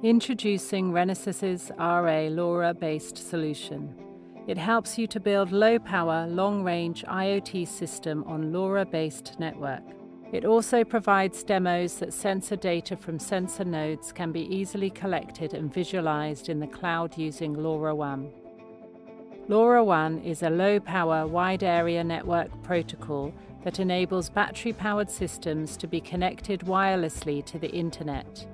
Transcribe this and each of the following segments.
Introducing Renesas's RA LoRa-based solution. It helps you to build low-power, long-range IoT system on LoRa-based network. It also provides demos that sensor data from sensor nodes can be easily collected and visualized in the cloud using LoRaWAN. LoRaWAN is a low-power, wide-area network protocol that enables battery-powered systems to be connected wirelessly to the Internet.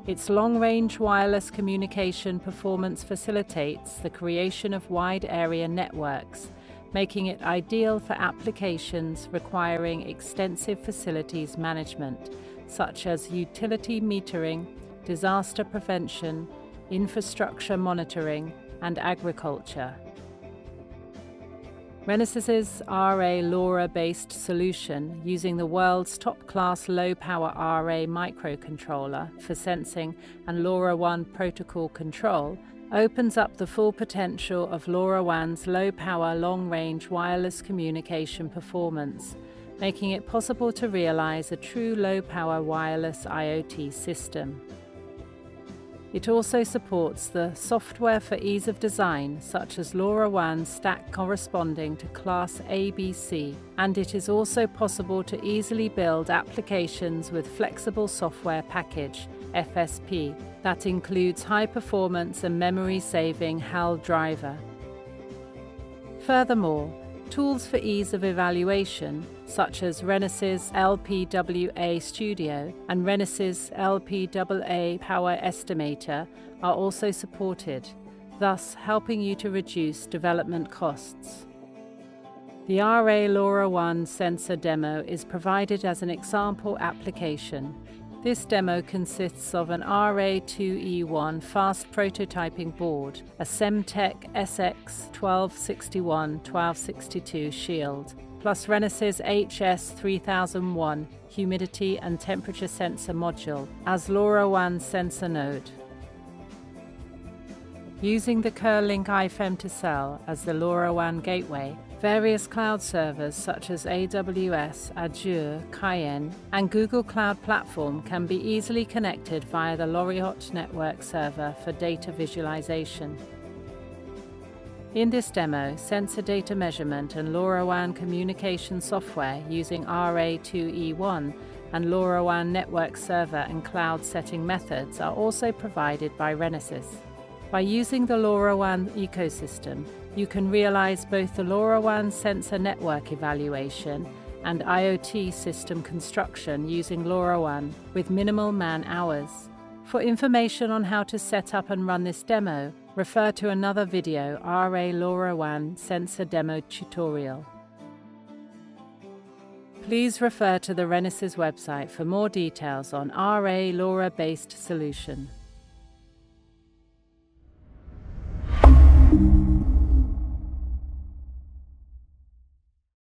Its long-range wireless communication performance facilitates the creation of wide-area networks, making it ideal for applications requiring extensive facilities management, such as utility metering, disaster prevention, infrastructure monitoring, and agriculture. Renesas's RA LoRa-based solution, using the world's top-class low-power RA microcontroller for sensing and LoRaWAN protocol control, opens up the full potential of LoRaWAN's low-power, long-range wireless communication performance, making it possible to realize a true low-power wireless IoT system. It also supports the software for ease of design, such as LoRaWAN stack corresponding to Class ABC, and it is also possible to easily build applications with Flexible Software Package, FSP, that includes high-performance and memory-saving HAL driver. Furthermore, tools for ease of evaluation, such as Renesas LPWA Studio and Renesas LPWA Power Estimator, are also supported, thus helping you to reduce development costs. The RA LoRaWAN sensor demo is provided as an example application. This demo consists of an RA2E1 fast prototyping board, a Semtech SX1261-1262 shield, plus Renesas HS3001 humidity and temperature sensor module as LoRaWAN sensor node. Using the Kerlink iFemtocell as the LoRaWAN gateway, various cloud servers such as AWS, Azure, Cayenne, and Google Cloud Platform can be easily connected via the LoRaWAN network server for data visualization. In this demo, sensor data measurement and LoRaWAN communication software using RA2E1 and LoRaWAN network server and cloud setting methods are also provided by Renesas. By using the LoRaWAN ecosystem, you can realize both the LoRaWAN sensor network evaluation and IoT system construction using LoRaWAN with minimal man-hours. For information on how to set up and run this demo, refer to another video, RA LoRaWAN sensor demo tutorial. Please refer to the Renesas website for more details on RA LoRa-based solution.